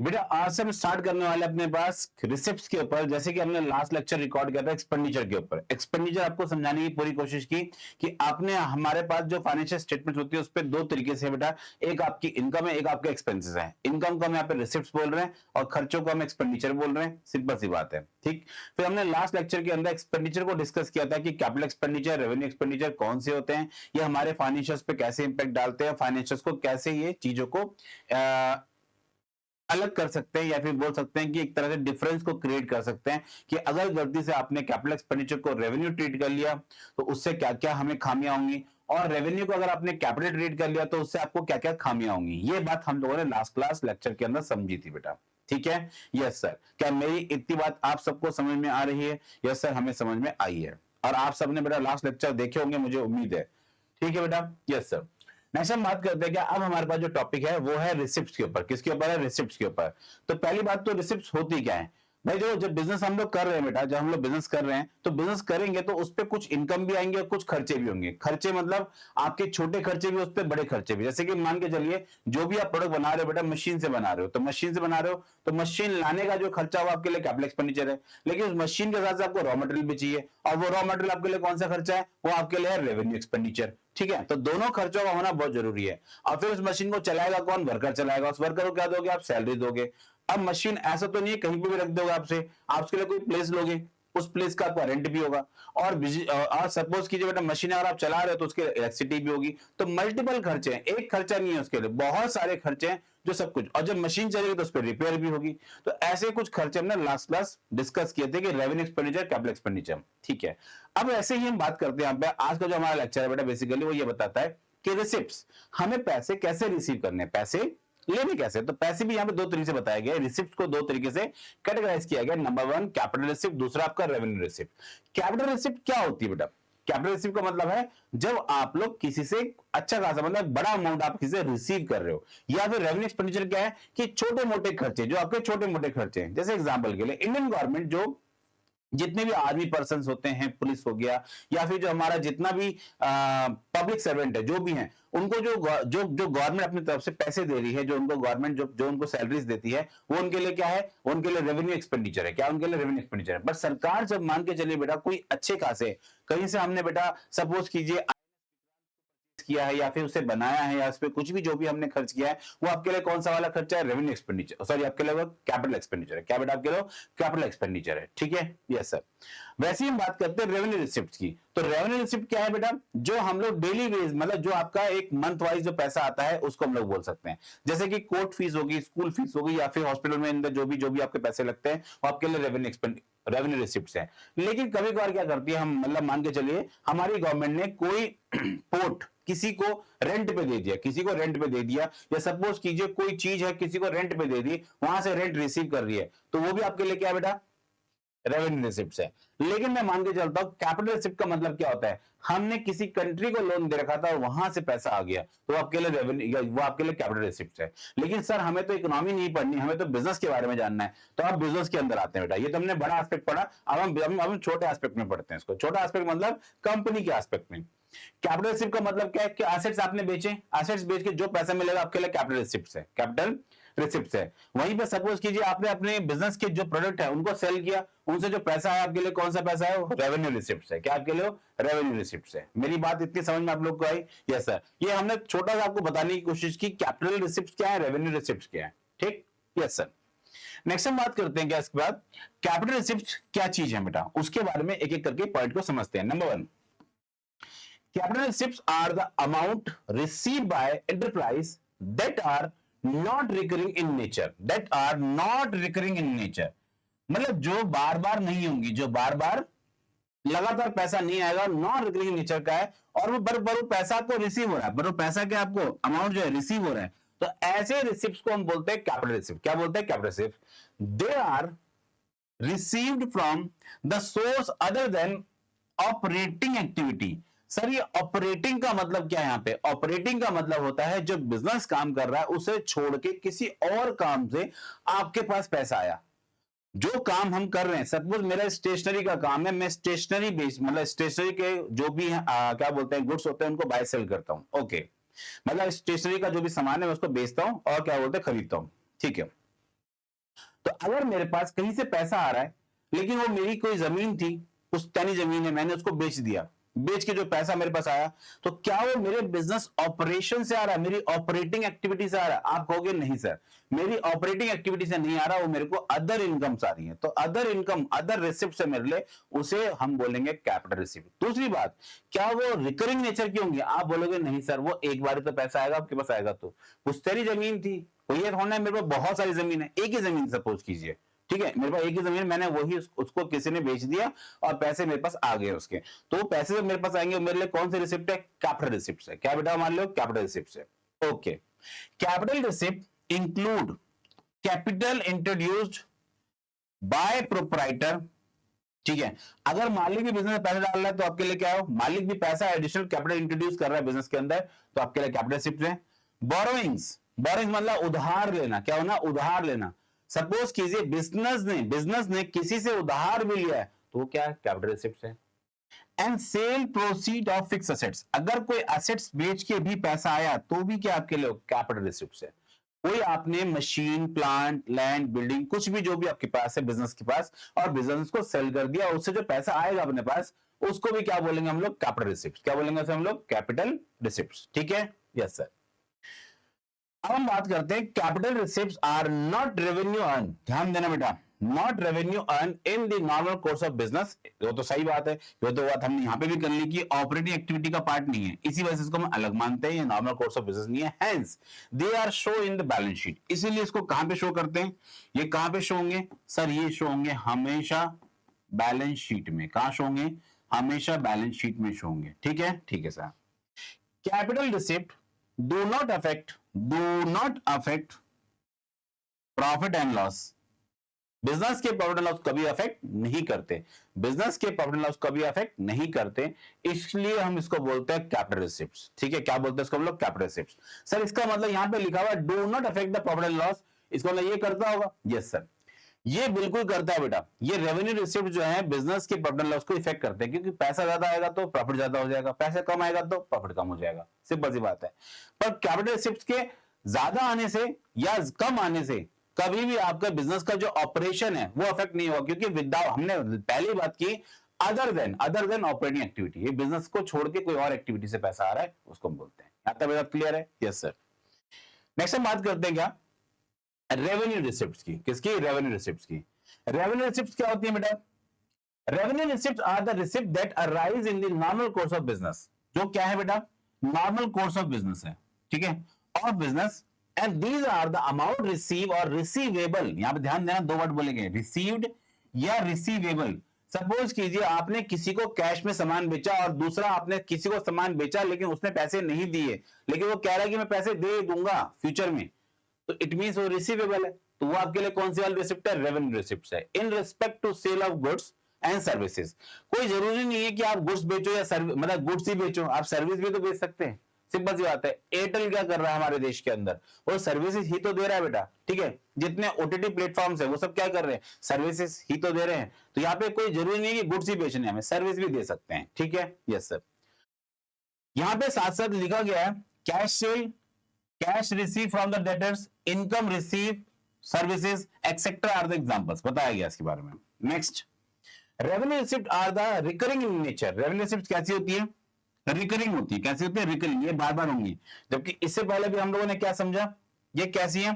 बेटा आज से हम स्टार्ट करने वाले अपने पास रिसिप्ट्स के ऊपर। जैसे कि हमने लास्ट लेक्चर रिकॉर्ड किया था एक्सपेंडिचर के ऊपर। एक्सपेंडिचर आपको समझाने की पूरी कोशिश की कि आपने हमारे पास जो फाइनेंशियल स्टेटमेंट होती है उस पे दो तरीके से बेटा, एक आपकी इनकम है, एक आपके एक्सपेंसेस है। इनकम को हम यहाँ पे रिसिप्ट्स बोल रहे हैं और खर्चों को हम एक्सपेंडिचर बोल रहे हैं। सिंपल सी बात है, ठीक। फिर हमने लास्ट लेक्चर के अंदर एक्सपेंडिचर को डिस्कस किया था कि कैपिटल एक्सपेंडिचर, रेवेन्यू एक्सपेंडिचर कौन से होते हैं, ये हमारे फाइनेंशियल्स पे कैसे इंपैक्ट डालते हैं, फाइनेंशियल्स को कैसे ये चीजों को अलग कर सकते हैं, या फिर बोल सकते हैं कि एक तरह से डिफरेंस को क्रिएट कर सकते हैं कि अगर गलती से आपने कैपिटल एक्सपेंडिचर को रेवेन्यू ट्रीट कर लिया तो उससे क्या क्या हमें खामियां होंगी, और रेवेन्यू को अगर आपने कैपिटल ट्रीट कर लिया तो उससे आपको क्या क्या खामियां होंगी। ये बात हम लोगों ने लास्ट क्लास लेक्चर के अंदर समझी थी बेटा, ठीक है। यस सर, क्या मेरी इतनी बात आप सबको समझ में आ रही है? यस सर, हमें समझ में आई है और आप सबने बेटा लास्ट लेक्चर देखे होंगे, मुझे उम्मीद है। ठीक है बेटा, यस सर। नेक्स्ट हम बात करते हैं कि अब हमारे पास जो टॉपिक है वो है रिसिप्ट्स के ऊपर। किसके ऊपर है? रिसिप्ट्स के ऊपर। तो पहली बात तो रिसिप्ट्स होती क्या है भाई? जो जब बिजनेस हम लोग कर रहे हैं बेटा, जब हम लोग बिजनेस कर रहे हैं तो बिजनेस करेंगे तो उस पर कुछ इनकम भी आएंगे और कुछ खर्चे भी होंगे। खर्चे मतलब आपके छोटे खर्चे भी, उस पर बड़े खर्चे भी। जैसे कि मान के चलिए जो भी आप प्रोडक्ट बना रहे हो बेटा, मशीन से बना रहे हो, तो मशीन से बना रहे हो तो मशीन लाने का जो खर्चा वो आपके लिए कैपिटल एक्सपेंडिचर है। लेकिन उस मशीन के साथ आपको रॉ मटेरियल भी चाहिए, और वो रॉ मटेरियल आपके लिए कौन सा खर्चा है? वो आपके लिए है रेवेन्यू एक्सपेंडिचर। ठीक है, तो दोनों खर्चों का होना बहुत जरूरी है। और फिर उस मशीन को चलाएगा कौन? वर्कर चलाएगा। उस वर्कर को क्या दोगे? आप सैलरी दोगे। अब मशीन ऐसा तो नहीं है कहीं पे भी रख दोगे आपसे, आप उसके लिए कोई प्लेस लोगे, उस प्लेस का आपका रेंट भी होगा। और सपोज कीजिए बेटा मशीन अगर आप चला रहे हो तो उसके इलेक्ट्रिसिटी भी होगी। तो मल्टीपल खर्चे हैं, एक खर्चा नहीं है उसके लिए, बहुत सारे खर्चे हैं जो सब कुछ। और जब मशीन चलेगी तो उस पर रिपेयर भी होगी। तो ऐसे कुछ खर्चे हमने लास्ट क्लास डिस्कस किए थे कि रेवेन्यू एक्सपेंडिचर, कैपिटल एक्सपेंडिचर। ठीक है, अब ऐसे ही हम बात करते हैं यहाँ पे। आज का जो हमारा लेक्चर है बेटा बेसिकली वो ये बताता है कि रिसिप्ट्स, हमें पैसे कैसे रिसीव करने, पैसे लेने कैसे। तो पैसे भी यहाँ पे दो तरीके से बताया गया है। रिसिप्ट को दो तरीके से कैटेगराइज किया गया। नंबर वन कैपिटल रिसिप्ट, दूसरा आपका रेवेन्यू रिसिप्ट। कैपिटल रिसिप्ट क्या होती है बेटा? कैपिटल रिसिप्ट का मतलब है जब आप लोग किसी से अच्छा खासा, मतलब बड़ा अमाउंट आप किसी से रिसीव कर रहे हो। या फिर रेवेन्यू एक्सपेंडिचर क्या है कि छोटे मोटे खर्चे, जो आपके छोटे मोटे खर्चे हैं। जैसे एग्जांपल के लिए इंडियन गवर्नमेंट जो जितने भी आर्मी पर्सन होते हैं, पुलिस हो गया, या फिर जो हमारा जितना भी पब्लिक सर्वेंट है, जो भी हैं, उनको जो जो गवर्नमेंट अपनी तरफ से पैसे दे रही है, जो उनको गवर्नमेंट जो उनको सैलरीज देती है, वो उनके लिए क्या है? उनके लिए रेवेन्यू एक्सपेंडिचर है। क्या उनके लिए? रेवेन्यू एक्सपेंडिचर है। बट सरकार जब मान के चलिए बेटा कोई अच्छे खासे कहीं से हमने बेटा सपोज कीजिए किया है, या फिर उसे बनाया है, या उस पर कुछ भी जो भी हमने खर्च किया है, वो आपके लिए कौन सा वाला खर्चा है? Revenue expenditure. सॉरी, आपके लिए वो कैपिटल एक्सपेंडिचर है। क्या बेटा? आपके लिए कैपिटल एक्सपेंडिचर है। ठीक है, यस सर। वैसे ही हम बात करते हैं रेवेन्यू रिसिप्ट की। तो रेवेन्यू रिसिप्ट क्या है बेटा? जो हम लोग डेली वेज, मतलब जो आपका एक मंथ वाइज जो पैसा आता है उसको हम लोग बोल सकते हैं। जैसे कि कोर्ट फीस होगी, स्कूल फीस होगी, या फिर हॉस्पिटल में अंदर जो भी आपके पैसे लगते हैं वो आपके लिए रेवेन्यू रिसिप्ट है। लेकिन कभी कभार क्या करती है, हम मतलब मान के चलिए हमारी गवर्नमेंट ने कोई पोर्ट किसी को रेंट पे दे दिया, किसी को रेंट पे दे दिया, या सपोज कीजिए कोई चीज है किसी को रेंट पे दे दी, वहां से रेंट रिसीव कर रही है, तो वो भी आपके लिए क्या है बेटा? रेवेन्यू रिसिप्ट है। लेकिन मैं मान के चलता हूं कैपिटल रिसिप्ट का मतलब क्या होता है? हमने किसी कंट्री को लोन दे रखा था और वहां से पैसा आ गया, तो आपके लिए रेवेन्यू, वो आपके लिए कैपिटल रिसिप्ट है। लेकिन सर हमें तो इकोनॉमी नहीं पढ़नी, हमें तो बिजनेस के बारे में जानना है। तो आप बिजनेस के अंदर आते हैं बेटा। ये तो हमने बड़ा एस्पेक्ट पढ़ा, अब हम छोटे एस्पेक्ट में पढ़ते हैं इसको। छोटा एस्पेक्ट मतलब कंपनी के एस्पेक्ट में। कैपिटल रिसिप्ट का मतलब क्या है कि एसेट्स आपने बेचे, एसेट्स बेच के जो पैसा मिलेगा आपके लिए कैपिटल रिसिप्ट है, कैपिटल रिसिप्ट है। वहीं पे सपोज कीजिए आपने अपने बिजनेस के जो प्रोडक्ट है उनको सेल किया, उनसे जो पैसा है आपके लिए कौन सा पैसा है? रेवेन्यू रिसिप्ट है। क्या आपके लिए? रेवेन्यू रिसिप्ट है। मेरी बात इतनी समझ में आप लोग को आई? Yes sir. ये हमने छोटा सा आपको बताने की कोशिश की कैपिटल रिसिप्ट क्या है, रेवेन्यू रिसिप्ट क्या है। ठीक, यस सर। नेक्स्ट हम बात करते हैं क्या इसके बाद, कैपिटल रिसिप्ट क्या चीज है बेटा, उसके बारे में एक एक करके पॉइंट को समझते हैं। Number one, capital receipts are the amount received by enterprise that are not recurring in nature, that are not recurring in nature। मतलब जो बार बार नहीं होंगी, जो बार बार लगातार पैसा नहीं आएगा, नॉन रिकरिंग नेचर का है, और वो बर पैसा आपको रिसीव हो रहा है, बर पैसा क्या आपको अमाउंट जो है रिसीव हो रहा है। तो ऐसे रिसिप्ट को हम बोलते हैं कैपिटल रिसिप्ट। क्या बोलते हैं? Capital receipt. They are received from the source other than operating activity. Sir ये ऑपरेटिंग का मतलब क्या है? यहाँ पे ऑपरेटिंग का मतलब होता है जो बिजनेस काम कर रहा है उसे छोड़ के किसी और काम से आपके पास पैसा आया। जो काम हम कर रहे हैं, सपोज मेरा स्टेशनरी का काम है, मैं स्टेशनरी बेस मतलब स्टेशनरी के जो भी क्या बोलते हैं गुड्स होते हैं उनको बाय सेल करता हूं। ओके, मतलब स्टेशनरी का जो भी सामान है मैं उसको बेचता हूं और क्या बोलते हैं खरीदता हूं। ठीक है, तो अगर मेरे पास कहीं से पैसा आ रहा है लेकिन वो मेरी कोई जमीन थी, पुश्तैनी जमीन है, मैंने उसको बेच दिया, बेच के जो पैसा मेरे पास आया, तो क्या वो मेरे बिजनेस ऑपरेशन से आ रहा है, मेरी ऑपरेटिंग एक्टिविटी से आ रहा है? आप कहोगे नहीं सर, मेरी ऑपरेटिंग एक्टिविटी से नहीं आ रहा, वो मेरे को अदर इनकम आ रही है। तो अदर इनकम, अदर रिसिप्ट से मेरे लिए, उसे हम बोलेंगे कैपिटल रिसिप्ट। दूसरी बात, क्या वो रिकरिंग नेचर की होंगी? आप बोलोगे नहीं सर, वो एक बार तो पैसा आएगा आपके पास आएगा। तो पुश्तैनी जमीन थी, कोई होना है मेरे पास बहुत सारी जमीन है, एक ही जमीन सपोज कीजिए, ठीक है, मेरे पास एक ही जमीन, मैंने वही उसको किसी ने बेच दिया और पैसे मेरे पास आ गए उसके, तो वो पैसे मेरे पास आएंगे, मेरे लिए कौन से रिसिप्ट है? कैपिटल रिसिप्ट है। क्या बेटा मान लो? कैपिटल रिसिप्ट है। Okay, capital receipt include capital introduced by proprietor, ठीक है। अगर मालिक भी बिजनेस में पैसा डाल रहा है तो आपके लिए क्या है? मालिक भी पैसा एडिशनल कैपिटल इंट्रोड्यूस कर रहा है बिजनेस के अंदर, तो आपके लिए कैपिटल रिसिप्ट है। बोरोइंग्स, बोरोइंग्स मतलब उधार लेना, क्या होना? उधार लेना। सपोज कीजिए बिजनेस ने किसी से उधार भी लिया है, तो वो क्या है? कैपिटल रिसिप्ट है। And cell proceed of fix assets, अगर कोई एसेट्स बेच के भी पैसा आया तो भी क्या आपके लिए? कैपिटल रिसिप्ट है। कोई आपने मशीन, प्लांट, लैंड, बिल्डिंग, कुछ भी जो भी आपके पास है बिजनेस के पास, और बिजनेस को सेल कर दिया, उससे जो पैसा आएगा अपने पास, उसको भी क्या बोलेंगे हम लोग? Capital receipt. क्या बोलेंगे उसे हम लोग? Capital receipt. ठीक है, यस सर। अब हम बात करते हैं capital receipts are not revenue earn, ध्यान देना बेटा, not revenue earn in the normal course of business. वो तो सही बात है, ये तो बात हमने यहां पे भी कर ली कि ऑपरेटिंग एक्टिविटी का पार्ट नहीं है, इसी वजह से इसको हम अलग मानते हैं, ये नॉर्मल कोर्स ऑफ बिजनेस नहीं है, hence they are show in the balance sheet. इसीलिए इसको कहां पे शो करते हैं? ये कहां पे शो होंगे सर? ये शो होंगे हमेशा बैलेंस शीट में। कहां शो होंगे? हमेशा बैलेंस शीट में शो होंगे। ठीक है, ठीक है sir. Capital receipt do not affect profit and loss. Business के प्रॉफिट एंड लॉस कभी अफेक्ट नहीं करते, बिजनेस के प्रॉफिट एंड लॉस कभी अफेक्ट नहीं करते, इसलिए हम इसको बोलते हैं कैपिटल रिसिप्ट्स। ठीक है, क्या बोलते हैं इसको हम लोग? Capital receipts. सर इसका मतलब यहां पे लिखा हुआ do not affect the profit and loss, इसको मतलब ये करता होगा? यस सर, ये बिल्कुल करता है बेटा। ये रेवेन्यू रिसिप्ट जो है बिजनेस के प्रॉफिट एंड लॉस को इफेक्ट करते हैं, क्योंकि पैसा ज्यादा आएगा तो प्रॉफिट ज्यादा हो जाएगा, पैसा कम आएगा तो प्रॉफिट कम हो जाएगा, सिंपल सी बात है। पर कैपिटल रिसिप्ट के ज्यादा आने से या कम आने से कभी भी आपका बिजनेस का जो ऑपरेशन है वो अफेक्ट नहीं होगा, क्योंकि विदाउट, हमने पहली बात की, अदर देन ऑपरेटिंग एक्टिविटी, ये बिजनेस को छोड़ के कोई और एक्टिविटी से पैसा आ रहा है उसको हम बोलते हैं। आता बेटा क्लियर है? Yes sir. नेक्स्ट हम बात करते हैं क्या? रेवेन्यू रिसिप्ट्स की। किसकी? रेवेन्यू रिसिप्ट्स की। रेवेन्यू रिसिप्ट्स क्या होती है बेटा? Revenue receipts are the receipt that arise in the normal course of business. जो क्या है बेटा? नॉर्मल कोर्स ऑफ बिजनेस है, ठीक है, of business, and these are the amount receive और रिसीवेबल। यहां पे ध्यान देना, दो वर्ड बोलेंगे, रिसीव्ड या रिसीवेबल। सपोज कीजिए आपने किसी को कैश में सामान बेचा और दूसरा आपने किसी को सामान बेचा लेकिन उसने पैसे नहीं दिए, लेकिन वो कह रहा है कि मैं पैसे दे दूंगा फ्यूचर में, तो इट मींस वो रिसीवेबल है, तो वो आपके लिए कौन सी वाली रिसिप्ट है? रेवेन्यू रिसिप्ट है। In respect to sale of goods and services. कोई जरूरी नहीं है कि आप गुड्स बेचो या सर्विस, मतलब गुड्स ही बेचो, आप सर्विस भी तो बेच सकते हैं, सिंपल सी बात है। एयरटेल क्या कर रहा है हमारे देश के अंदर? वो सर्विसेज ही तो दे रहा है बेटा, ठीक है। जितने ओटीटी प्लेटफॉर्म्स है वो सब क्या कर रहे हैं? सर्विसेज ही तो दे रहे हैं। तो यहाँ पे कोई जरूरी नहीं है कि गुड्स ही बेचने, हमें सर्विस भी दे सकते हैं, ठीक है। Yes sir. यहां पे साथ साथ लिखा गया है cash sale, cash receive from the debtors, income receive, services etcetera are the examples, बताया गया इसके बारे में। Next, revenue receipt are the recurring in nature. Revenue receipt कैसी होती है? रिकरिंग होती है। कैसी होती है? रिकरिंग, ये बार बार होंगी। जबकि इससे पहले भी हम लोगों ने क्या समझा, ये कैसी है?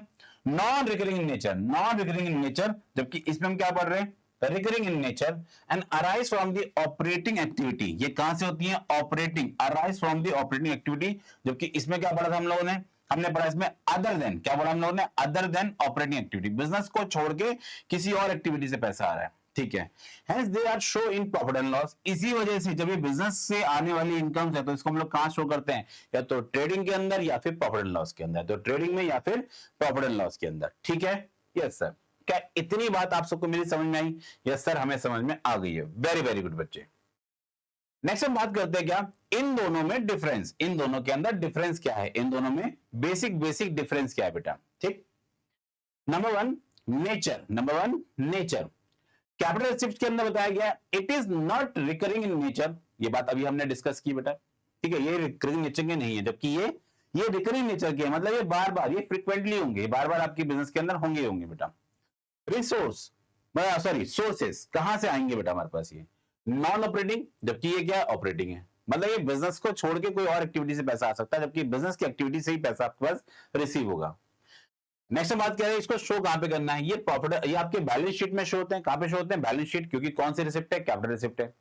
Non recurring in nature, non recurring in nature. जबकि इसमें हम क्या पढ़ रहे हैं? Recurring in nature and arise from the operating activity. ये कहां से होती है? Operating, arise from the operating activity. जबकि इसमें क्या पढ़ा था हम लोगों ने? हमने पढ़ा इसमें अदर देन, क्या पढ़ा हम लोगों ने? Other than operating activity, business को छोड़ के किसी और एक्टिविटी से पैसा आ रहा है, ठीक है। Hence they are show in profit and loss। इसी वजह से जब ये बिजनेस से आने वाली इनकम है तो इसको हम लोग कहां शो करते हैं? या तो ट्रेडिंग के अंदर या फिर प्रॉफिट एंड लॉस के अंदर, तो ट्रेडिंग में या फिर प्रॉफिट एंड लॉस के अंदर, ठीक है। Yes sir. क्या इतनी बात आप सबको मेरी समझ में आई? यस सर, हमें समझ में आ गई है। वेरी वेरी गुड बच्चे। नेक्स्ट हम बात करते हैं क्या? इन दोनों में डिफरेंस, इन दोनों के अंदर डिफरेंस क्या है, इन दोनों में बेसिक डिफरेंस क्या है बेटा, ठीक। Number one nature, capital receipt के अंदर बताया गया it is not recurring in nature. ये बात अभी हमने डिस्कस की बेटा, ठीक है, ये रिकरिंग नेचर के नहीं है, जबकि ये रिकरिंग नेचर के है, मतलब ये बार बार, ये फ्रीक्वेंटली होंगे, बार बार आपके बिजनेस के अंदर होंगे बेटा। रिसोर्स, सॉरी सोर्सेस कहां से आएंगे बेटा हमारे पास? ये नॉन ऑपरेटिंग, जबकि ये क्या है? ऑपरेटिंग है। मतलब ये बिजनेस को छोड़ के कोई और एक्टिविटी से पैसा आ सकता है, जबकि बिजनेस की एक्टिविटी से ही पैसा आपके पास रिसीव होगा। नेक्स्ट हम बात कर रहे हैं इसको शो कहां पे करना है। ये प्रॉफिट ये आपके बैलेंस शीट में शो होते हैं। कहां पे शो होते हैं? बैलेंस शीट, क्योंकि कौन सी रिसिप्ट है? कैपिटल रिसिप्ट है।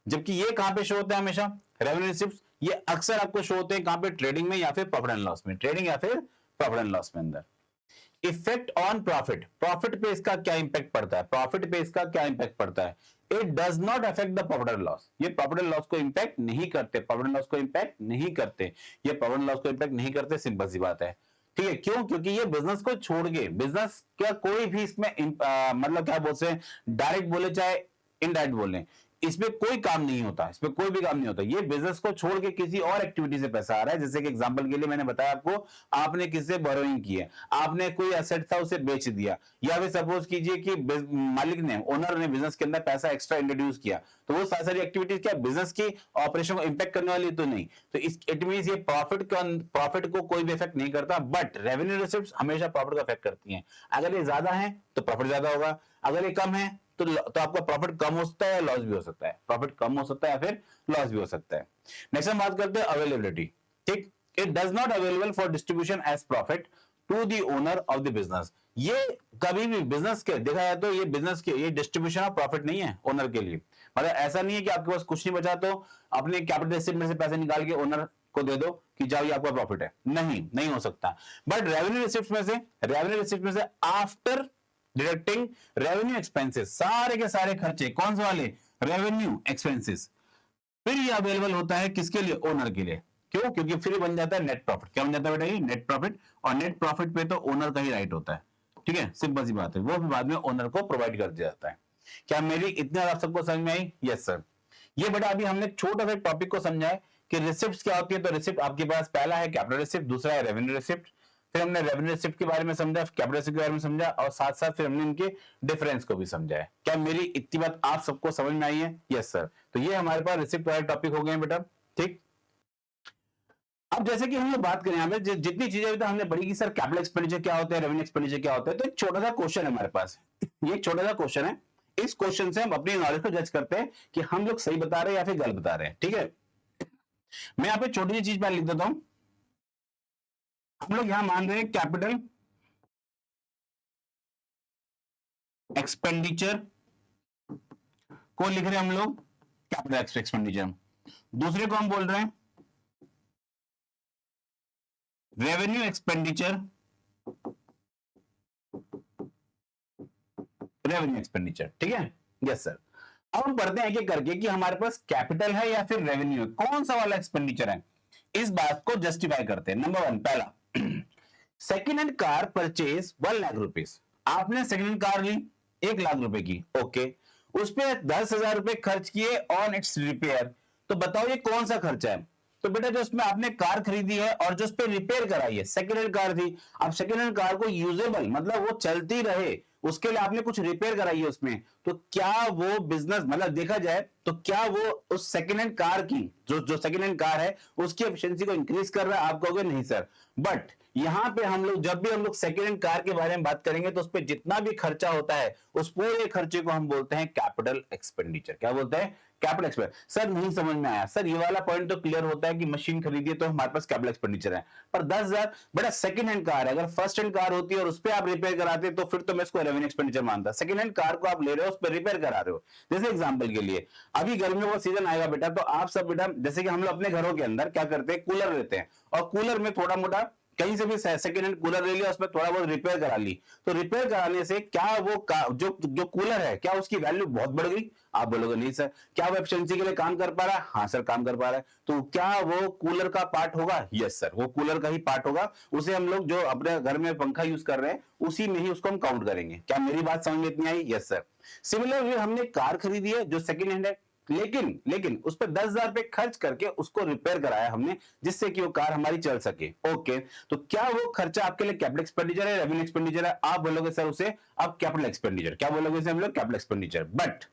जबकि ये कहां पे शो होता है? हमेशा रेवेन्यू रिसिप्ट। ये अक्सर आपको शो होते हैं कहां पे? ट्रेडिंग में या फिर प्रॉफिट एंड लॉस में। ट्रेडिंग या फिर प्रॉफिट एंड लॉस में अंदर। इफेक्ट ऑन प्रॉफिट, प्रॉफिट पे इसका क्या इंपैक्ट पड़ता है? प्रॉफिट पे इसका क्या इंपैक्ट पड़ता है? It does not affect the profit and loss. ये प्रॉफिट एंड लॉस को इंपैक्ट नहीं करते, प्रॉफिट एंड लॉस को इंपैक्ट नहीं करते, ये प्रॉफिट एंड लॉस को इंपैक्ट नहीं करते। सिंपल सी बात है, ठीक है। क्यों? क्योंकि ये बिजनेस को छोड़ के, बिजनेस का कोई भी इसमें मतलब क्या बोलते हैं, डायरेक्ट बोले चाहे इनडायरेक्ट बोले, इसमें कोई काम नहीं होता, इसमें कोई भी काम नहीं होता। ये बिजनेस को छोड़ के किसी और एक्टिविटी से पैसा आ रहा है। जैसे कि एग्जांपल के लिए मैंने बताया आपको, आपने किसी से बोरोइंग की है, आपने कोई एसेट था उसे बेच दिया, या फिर सपोज कीजिए कि मालिक ने, ओनर ने बिजनेस के अंदर पैसा एक्स्ट्रा इंट्रोड्यूस किया, तो वो सारी एक्टिविटीज क्या बिजनेस की ऑपरेशन को इंपैक्ट करने वाली तो नहीं। तो इट मीन ये प्रॉफिट को कोई भी इफेक्ट नहीं करता, बट रेवेन्यू रिसिप्ट हमेशा प्रॉफिट को इफेक्ट करती है। अगर ये ज्यादा है तो प्रॉफिट ज्यादा होगा, अगर ये कम है तो आपका प्रॉफिट कम हो सकता है या लॉस भी हो सकता है। प्रॉफिट कम हो सकता है या फिर लॉस भी हो सकता है। नेक्स्ट हम बात करते हैं अवेलेबिलिटी। ठीक, it does not available for distribution as profit to the owner of the business. ये कभी भी बिजनेस के देखा जाए तो ये बिजनेस के ये डिस्ट्रीब्यूशन ऑफ प्रॉफिट नहीं है ओनर के लिए। मतलब ऐसा नहीं है कि आपके पास कुछ नहीं बचा तो अपने कैपिटल रिसिप्ट में से पैसे निकाल के ओनर को दे दो कि जाओ ये आपका प्रॉफिट है। नहीं हो सकता। बट रेवेन्यू रिसिप्ट में से आफ्टर डिडक्टिंग रेवेन्यू एक्सपेंसेस, सारे के सारे खर्चे कौन से वाले? रेवेन्यू एक्सपेंसेस, फिर ये अवेलेबल होता है किसके लिए? ओनर के लिए। क्यों? क्योंकि फिर बन जाता है नेट प्रॉफिट। क्या बन जाता है बेटा? ये नेट प्रॉफिट। और नेट प्रॉफिट पे तो ओनर का ही राइट होता है, ठीक है। सिंपल सी बात है, वो भी बाद में ओनर को प्रोवाइड कर दिया जाता है। क्या मेरी इतने आप सबको समझ में आई? Yes sir. ये बेटा अभी हमने छोटा सा टॉपिक को समझा है कि रिसिप्ट क्या होती है। तो रिसिप्ट आपके पास पहला है कैपिटल रिसिप्ट, दूसरा है रेवेन्यू रिसिप्ट। फिर हमने रेवेन्यू रिसिप्ट के बारे में समझा, कैपिटल रिसिप्ट के बारे में समझा, और साथ साथ फिर हमने इनके डिफरेंस को भी समझा है। क्या मेरी इतनी बात आप सबको समझ में आई है? Yes sir. तो ये हमारे पास रिसिप्ट वाले टॉपिक हो गए बेटा, ठीक। अब जैसे कि हम लोग बात करें, हमें जितनी चीजें अभी तक हमने पढ़ी कि सर कैपिटल एक्सपेंडिचर क्या होता है, रेवेन्यू एक्सपेंडिचर क्या होता है, तो एक छोटा सा क्वेश्चन है हमारे पास। ये एक छोटा सा क्वेश्चन है। इस क्वेश्चन से हम अपनी नॉलेज को जज करते हैं कि हम लोग सही बता रहे हैं या फिर गलत बता रहे हैं, ठीक है। मैं यहाँ पे छोटी सी चीज पहले लिख देता हूं। हम लोग यहां मान रहे हैं कैपिटल एक्सपेंडिचर को लिख रहे हैं हम लोग कैपिटल एक्सपेंडिचर। दूसरे को हम बोल रहे हैं रेवेन्यू एक्सपेंडिचर, रेवेन्यू एक्सपेंडिचर, ठीक है। Yes sir. अब हम पढ़ते हैं एक एक करके कि हमारे पास कैपिटल है या फिर रेवेन्यू है, कौन सा वाला एक्सपेंडिचर है। इस बात को जस्टिफाई करते हैं। नंबर 1, पहला, second hand car purchase 1 lakh rupees. आपने सेकेंड हैंड कार ली 1 लाख रुपए की, ओके। उस पर 10,000 रुपए खर्च किए ऑन इट्स रिपेयर। तो बताओ ये कौन सा खर्चा है? तो बेटा जो उसमें आपने कार खरीदी है और जो उस पर रिपेयर कराई है, सेकेंड हैंड कार थी, अब सेकेंड हैंड कार को यूजेबल मतलब वो चलती रहे उसके लिए आपने कुछ रिपेयर कराई है उसमें, तो क्या वो बिजनेस मतलब देखा जाए तो क्या वो उस सेकेंड हैंड कार की जो सेकेंड हैंड कार है उसकी एफिशिएंसी को इंक्रीज कर रहा है? आप कहोगे नहीं सर। बट यहां पे हम लोग जब भी हम लोग सेकेंड हैंड कार के बारे में बात करेंगे तो उस पर जितना भी खर्चा होता है उस पूरे खर्चे को हम बोलते हैं कैपिटल एक्सपेंडिचर। क्या बोलते हैं? Capital expenditure. सर नहीं समझ में आया सर, ये वाला पॉइंट तो क्लियर होता है कि मशीन खरीदिए तो हमारे पास कैपिटल एक्सपेंडिचर है, पर 10,000 बड़ा सेकंड हैंड कार है। अगर फर्स्ट हैंड कार होती है और उस पर आप रिपेयर कराते तो फिर तो मैं इसको रेवेन्यू एक्सपेंडिचर मानता। सेकंड हैंड कार को आप ले रहे हो, उस पर रिपेयर करा रहे हो। जैसे एग्जांपल के लिए अभी गर्मियों का सीजन आएगा बेटा, तो आप सब बेटा जैसे कि हम लोग अपने घरों के अंदर क्या करते हैं, कूलर लेते हैं और कूलर में थोड़ा मोटा कहीं से भी सेकंड हैंड कूलर ले लिया, उसमें थोड़ा बहुत रिपेयर करा ली, तो रिपेयर कराने से क्या वो जो कूलर है क्या उसकी वैल्यू बहुत बढ़ गई? आप बोलोगे नहीं सर। क्या वो एफिशिएंसी के लिए काम कर पा रहा है? हाँ सर काम कर पा रहा है। तो क्या वो कूलर का पार्ट होगा? यस सर, वो कूलर का ही पार्ट होगा। उसे हम लोग जो अपने घर में पंखा यूज कर रहे हैं उसी में ही उसको हम काउंट करेंगे। क्या मेरी बात समझ में इतनी आई? Yes sir. सिमिलरली हमने कार खरीदी है जो सेकंड हैंड है, लेकिन उस पर 10,000 रुपए खर्च करके उसको रिपेयर कराया हमने जिससे कि वो कार हमारी चल सके, ओके। तो क्या वो खर्चा आपके लिए कैपिटल एक्सपेंडिचर है, रेवेन्यू एक्सपेंडिचर है? आप बोलोगे सर उसे अब कैपिटल एक्सपेंडिचर। क्या बोलोगे इसे हम लोग? Capital expenditure. बट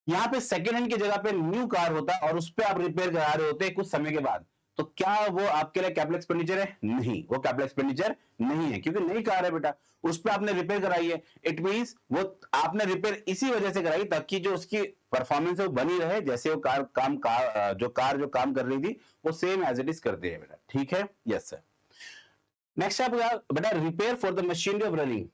यहां पे सेकेंड हैंड की जगह पे न्यू कार होता है और उस पर आप रिपेयर करा रहे होते कुछ समय के बाद, तो क्या वो आपके लिए कैपिटल एक्सपेंडिचर है? नहीं, वो कैपिटल एक्सपेंडिचर नहीं है, क्योंकि नई कार है बेटा, उस पर आपने रिपेयर कराई है। इट मींस वो आपने रिपेयर इसी वजह से कराई ताकि जो उसकी परफॉर्मेंस है वो बनी रहे, जैसे वो कार जो काम कर रही थी वो सेम एज इट इज करते हैं बेटा। ठीक है, यस सर। नेक्स्ट आपका बेटा repair for the machinery of running.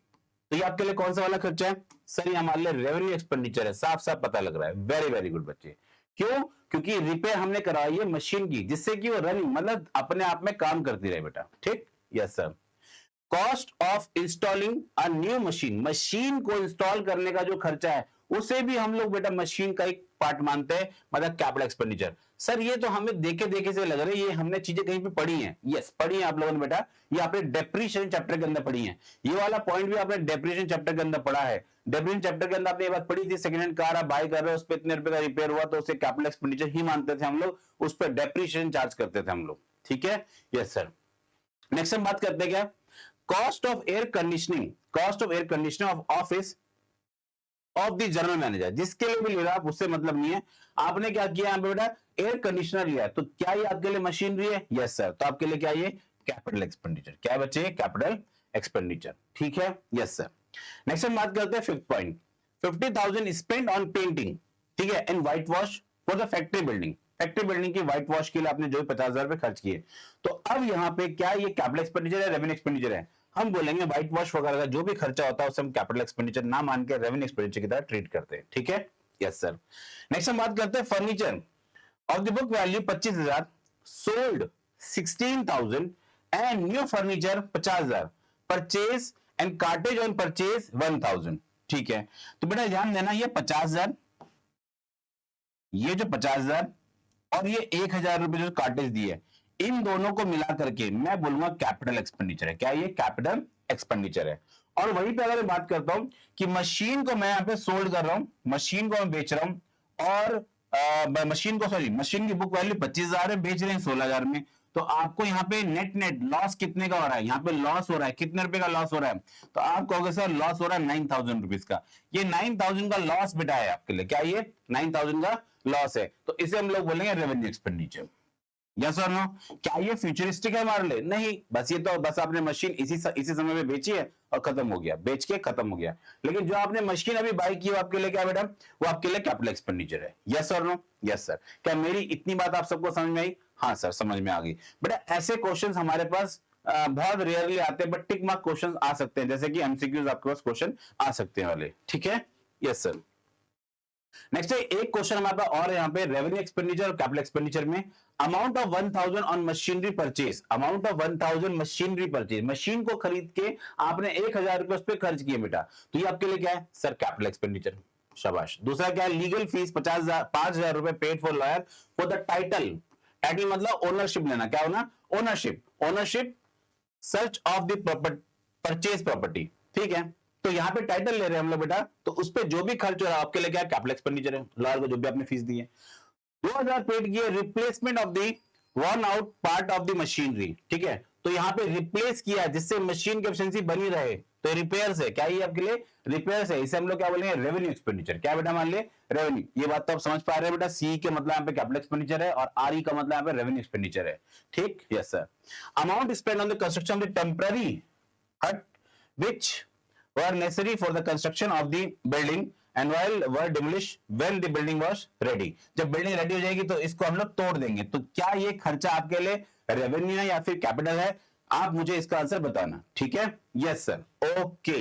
तो ये आपके लिए कौन सा वाला खर्चा है? सर ये हमारे लिए रेवेन्यू एक्सपेंडिचर है, साफ साफ पता लग रहा है। वेरी वेरी गुड बच्चे। क्यों? क्योंकि रिपेयर हमने कराई है मशीन की, जिससे कि वो रनिंग मतलब अपने आप में काम करती रहे बेटा। ठीक, yes sir. Cost of installing a new machine, machine को इंस्टॉल करने का जो खर्चा है उसे भी हम लोग बेटा मशीन का एक पार्ट मानते हैं, मतलब कैपिटल एक्सपेंडिचर। सर ये तो हमें देखे देखे से लग रहा है, ये हमने चीजें कहीं पे पढ़ी हैं। यस, पढ़ी है आप लोगों ने बेटा, ये आपने डेप्रिसिएशन चैप्टर के अंदर पढ़ी है। ये वाला पॉइंट भी आपने डेप्रिसिएशन चैप्टर के अंदर पढ़ा है। डेप्रिसिएशन चैप्टर के अंदर आपने ये बात पढ़ी थी, सेकंड हैंड कार आप बाय कर रहे हो, उस पर इतने रुपए का रिपेयर हुआ तो उसे कैपिटल एक्सपेंडिचर ही मानते थे हम लोग, उस पर डेप्रिसिएशन चार्ज करते थे हम लोग। ठीक है, यस सर। नेक्स्ट हम बात करते हैं क्या? Cost of air conditioning, cost of air conditioning of office of the general manager, जिसके लिए भी ले रहा आप उससे मतलब नहीं है। आपने क्या किया यहाँ पे बेटा? एयर कंडीशनर लिया है, तो क्या ये आपके लिए मशीनरी है? Yes sir. तो आपके लिए क्या ये कैपिटल एक्सपेंडिचर, क्या है बच्चे? Capital expenditure. ठीक है, यस सर। नेक्स्ट हम बात करते हैं fifth point, 50,000 spend on painting, ठीक है, and white wash for the factory building. Factory building की व्हाइट वॉश के लिए आपने जो 50,000 रुपए खर्च किए, तो अब यहाँ पे क्या ये कैपिटल एक्सपेंडिचर है, रेवेन्यू एक्सपेंडिचर है? हम बोलेंगे व्हाइट वॉश वगैरह का जो भी खर्चा होता है उसे हम कैपिटल एक्सपेंडिचर ना मान के रेवेन्यू एक्सपेंडिचर की तरह ट्रीट करते हैं। ठीक है, यस सर। नेक्स्ट हम बात करते हैं furniture of the book value 25,000, sold 16,000 and new furniture 50,000, purchase and cartridge on purchase 1,000। ठीक है, तो बेटा ध्यान देना, ये 50,000, ये जो 50,000 और ये 1,000 रुपए जो कार्टेज दिए, इन दोनों को मिला करके मैं बोलूंगा कैपिटल एक्सपेंडिचर है। क्या ये कैपिटल एक्सपेंडिचर है? और वहीं पे अगर मैं बात करता हूं कि मशीन को मैं यहां पे सोल्ड कर रहा हूं, मशीन को मैं बेच रहा हूं, और मशीन की बुक वैल्यू 25,000 है, बेच रहे हैं 16,000 में, तो आपको यहाँ पे नेट नेट लॉस कितने का हो रहा है? यहाँ पे लॉस हो रहा है, कितने रुपए का लॉस हो रहा है? तो आप कहोगे सर लॉस हो रहा है 9,000 रुपीज का। ये 9,000 का लॉस बेटा है आपके लिए, क्या ये 9,000 का लॉस है? तो इसे हम लोग बोलेंगे रेवेन्यू एक्सपेंडिचर। यस और नो? क्या ये फ्यूचरिस्टिक है हमारे लिए? नहीं, बस ये तो बस आपने मशीन इसी समय में बेची है और खत्म हो गया, बेच के खत्म हो गया। लेकिन जो आपने मशीन अभी बाय की, वो आपके लिए क्या बेटा? वो आपके लिए कैपिटल एक्सपेंडिचर है। यस और नो? Yes sir. क्या मेरी इतनी बात आप सबको समझ में आई? हाँ सर, समझ में आ गई। बेटा ऐसे क्वेश्चन हमारे पास बहुत रेयरली आते हैं, बट टिक मार्क क्वेश्चन आ सकते हैं, जैसे कि एमसीक्यूज आपके पास क्वेश्चन आ सकते हैं वाले। ठीक है, यस सर। नेक्स्ट है एक क्वेश्चन हमारे पास और यहाँ पे रेवेन्यू एक्सपेंडिचर और कैपिटल एक्सपेंडिचर में, amount of 1,000 on machinery purchase, amount of 1,000 machinery purchase, machine को खरीद के आपने 1,000 रुपए उस पर खर्च किए बेटा, तो ये आपके लिए क्या है? Sir capital expenditure. शाबाश। दूसरा क्या है? लीगल फीस 5,000 रुपए paid for lawyer for the title, title मतलब ओनरशिप लेना, क्या होना? Ownership, ownership search of the purchase property. ठीक है, तो यहां पे टाइटल ले रहे हैं हम लोग बेटा, तो उस पे जो भी खर्च हो रहा है आपके लिए क्या है? कैपिटल एक्सपेंडिचर है। लॉयर को जो भी आपने फीस दी है। 2,000 पेड किए replacement of the worn out part of the machinery. ठीक है, तो यहां पे रिप्लेस किया जिससे मशीन की एफिशिएंसी बनी रहे, तो रिपेयर्स है। क्या ये आपके लिए? रिपेयर्स है। इसे हम लोग क्या बोलेंगे? Revenue expenditure. क्या बेटा मान लिए? रेवेन्यू। ये बात तो आप समझ पा रहे हैं बेटा, सी के मतलब यहाँ पे कैपिटल एक्सपेंडिचर है और आर ई का मतलब यहाँ पे रेवेन्यू एक्सपेंडिचर है। ठीक, yes sir. Amount spend on the construction of the temporary हट विच were necessary for the construction of the building and while were demolished when the building was ready। जब building ready हो जाएगी तो इसको हम लोग तोड़ देंगे। तो क्या ये खर्चा आपके लिए रेवेन्यू है या फिर कैपिटल है? आप मुझे इसका आंसर बताना। ठीक है, यस सर। ओके।